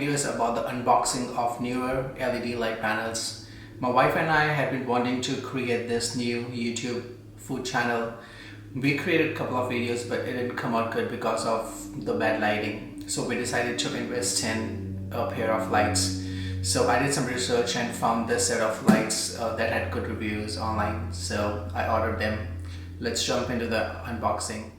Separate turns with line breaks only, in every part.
video is about the unboxing of newer LED light panels. My wife and I have been wanting to create this new YouTube food channel. We created a couple of videos, but it didn't come out good because of the bad lighting. So we decided to invest in a pair of lights. So I did some research and found this set of lights that had good reviews online. So I ordered them. Let's jump into the unboxing.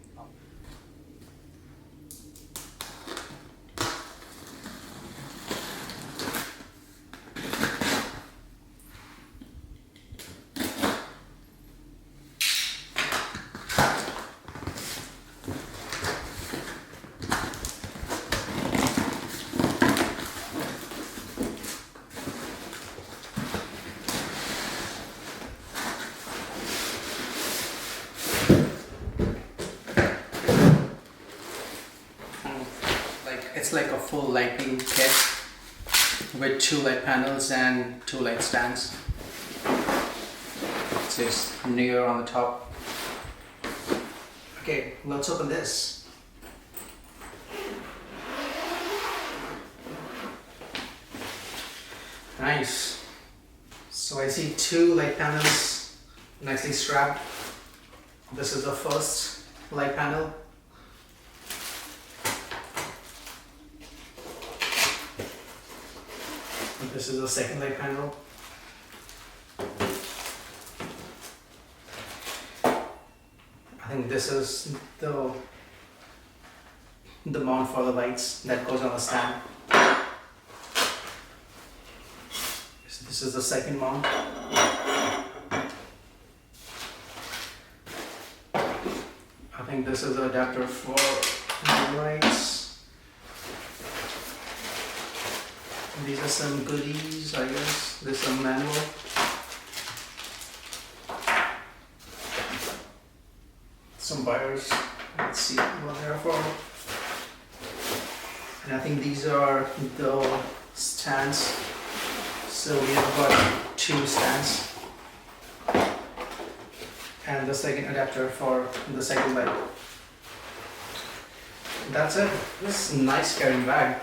It's like a full lighting kit with 2 light panels and 2 light stands. It says Neewer on the top. Okay, let's open this. Nice. So I see 2 light panels nicely strapped. This is the first light panel. This is the second light panel. I think this is the mount for the lights that goes on the stand. So this is the second mount. I think this is the adapter for the lights. These are some goodies, I guess. There's some manual. Some wires. Let's see what they're for. And I think these are the stands. So we have got 2 stands. And the second adapter for the second light. That's it. This is a nice carrying bag.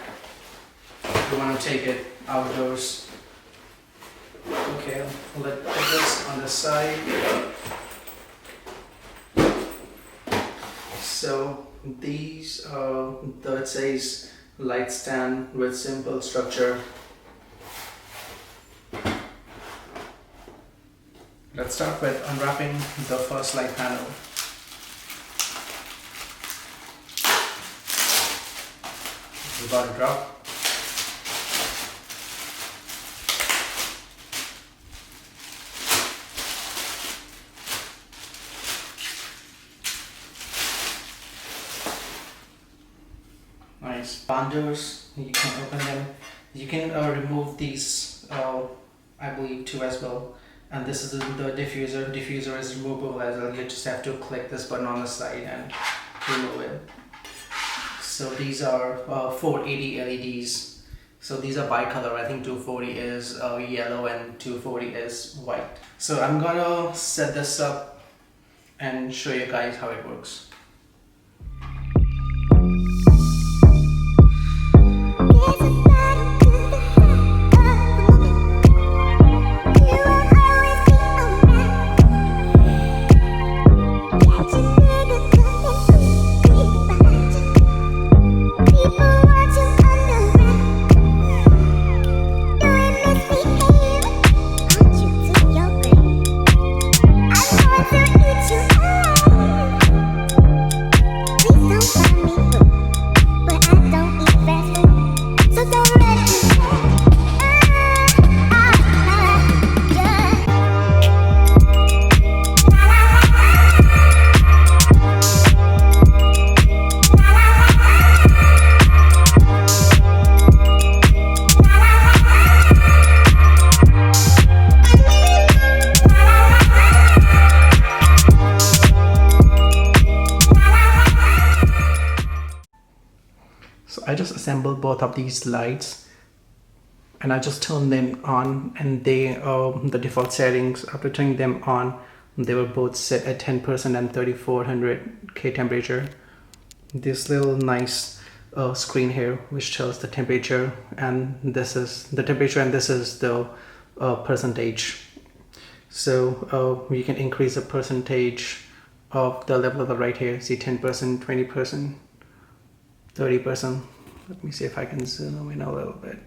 We want to take it outdoors. Okay, let's put this on the side. So these it says light stand with simple structure. Let's start with unwrapping the first light panel. It's about to drop. Nice bonders, you can open them. You can remove these, I believe, too as well. And this is the diffuser. Diffuser is removable as well. You just have to click this button on the side and remove it. So these are 480 LEDs. So these are bicolor. I think 240 is yellow and 240 is white. So I'm gonna set this up and show you guys how it works. I just assembled both of these lights and I just turned them on, and they the default settings, after turning them on, they were both set at 10% and 3400K temperature. This little nice screen here which tells the temperature, and this is the temperature and this is the percentage. So you can increase the percentage of the level of the light here. See, 10%, 20%, 30%. Let me see if I can zoom in a little bit.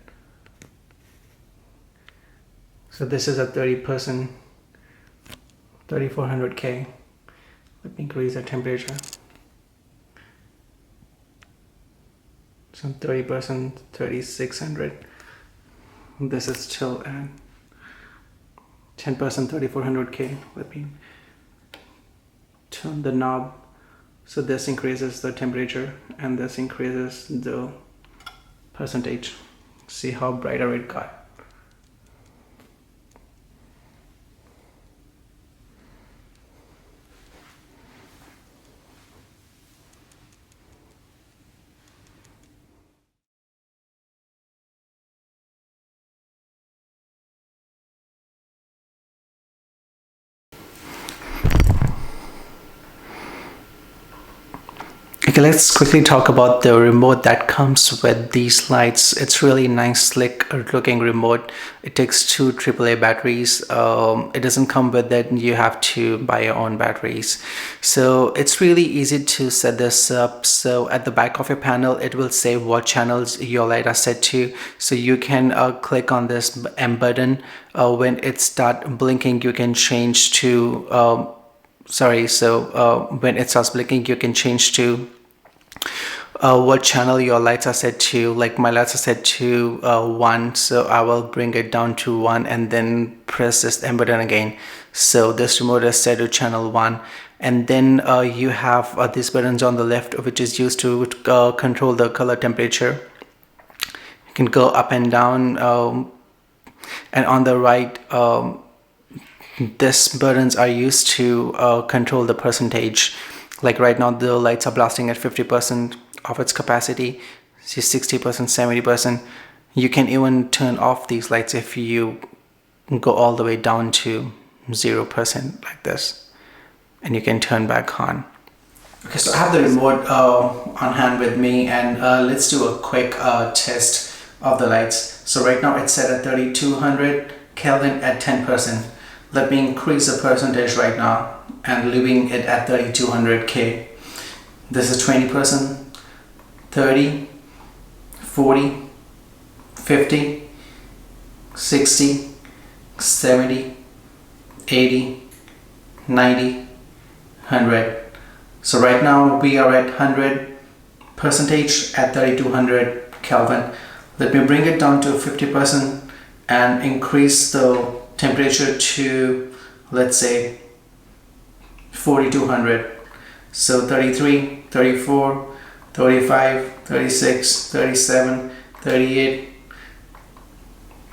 So this is at 30%, 3400K. Let me increase the temperature. So 30%, 3600. This is still at 10%, 3400K. Let me turn the knob. So this increases the temperature and this increases the percentage. See how brighter it got. Okay, let's quickly talk about the remote that comes with these lights. It's really nice, slick looking remote. It takes two AAA batteries. It doesn't come with it. You have to buy your own batteries. So it's really easy to set this up. So at the back of your panel, it will say what channels your light are set to. So you can click on this M button. When it starts blinking, you can change to when it starts blinking, you can change to what channel your lights are set to. Like my lights are set to 1, so I will bring it down to 1 and then press this M button again. So this remote is set to channel 1, and then you have these buttons on the left, which is used to control the color temperature. You can go up and down, and on the right these buttons are used to control the percentage. Like right now the lights are blasting at 50% of its capacity, see 60%, 70%. You can even turn off these lights if you go all the way down to 0% like this, and you can turn back on. Okay, so I have the remote on hand with me, and let's do a quick test of the lights. So right now it's set at 3200 Kelvin at 10%. Let me increase the percentage right now and leaving it at 3200K. This is 20%, 30, 40, 50, 60, 70, 80, 90, 100. So right now we are at 100 percentage at 3200 Kelvin. Let me bring it down to 50% and increase the temperature to, let's say, 4200. So 33, 34, 35, 36, 37, 38,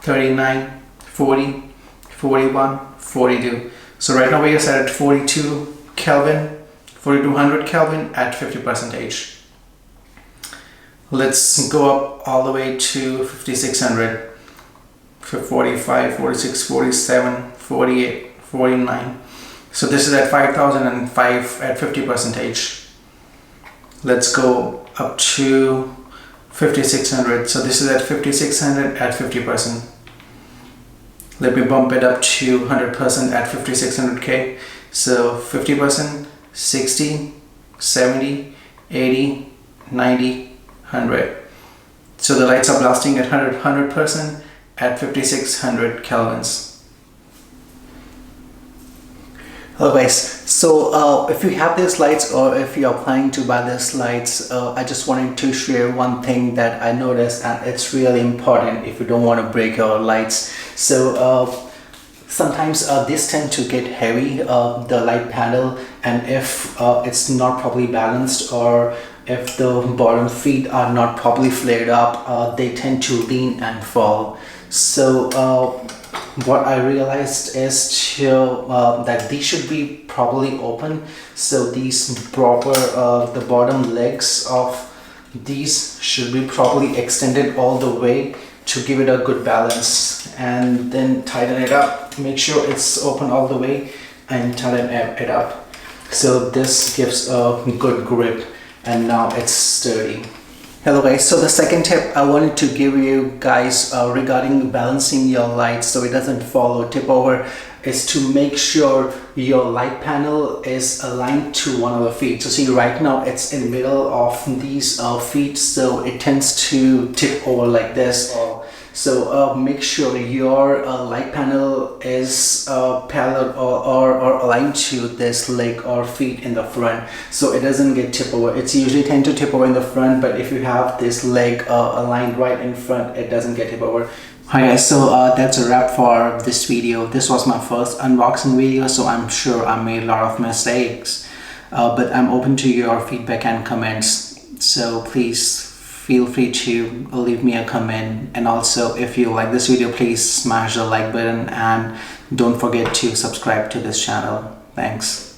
39, 40, 41, 42. So right now we are set at 42 Kelvin, 4200 Kelvin at 50%. Let's go up all the way to 5600, 45, 46, 47, 48, 49. So this is at 5005 at 50%. Let's go up to 5600. So this is at 5600 at 50%. Let me bump it up to 100% at 5600K. So 50%, 60, 70, 80, 90, 100. So the lights are blasting at 100% at 5600 kelvins. Hello guys, so if you have these lights or if you are planning to buy these lights, I just wanted to share one thing that I noticed, and it's really important if you don't want to break your lights. So sometimes these tend to get heavy, the light panel, and if it's not properly balanced, or if the bottom feet are not properly flared up, they tend to lean and fall. So what I realized is that these should be properly open. So these proper, the bottom legs of these should be properly extended all the way to give it a good balance, and then tighten it up. Make sure it's open all the way and tighten it up. So this gives a good grip, and now it's sturdy. Hello guys, so the second tip I wanted to give you guys regarding balancing your light so it doesn't fall or tip over is to make sure your light panel is aligned to one of the feet. So see, right now it's in the middle of these feet, so it tends to tip over like this. So make sure your light panel is parallel or aligned to this leg or feet in the front, so it doesn't get tip over. It's usually tend to tip over in the front, but if you have this leg aligned right in front, it doesn't get tip over. Hi guys, so that's a wrap for this video. This was my first unboxing video, so I'm sure I made a lot of mistakes, but I'm open to your feedback and comments, so please feel free to leave me a comment. And also, if you like this video, please smash the like button and don't forget to subscribe to this channel. Thanks.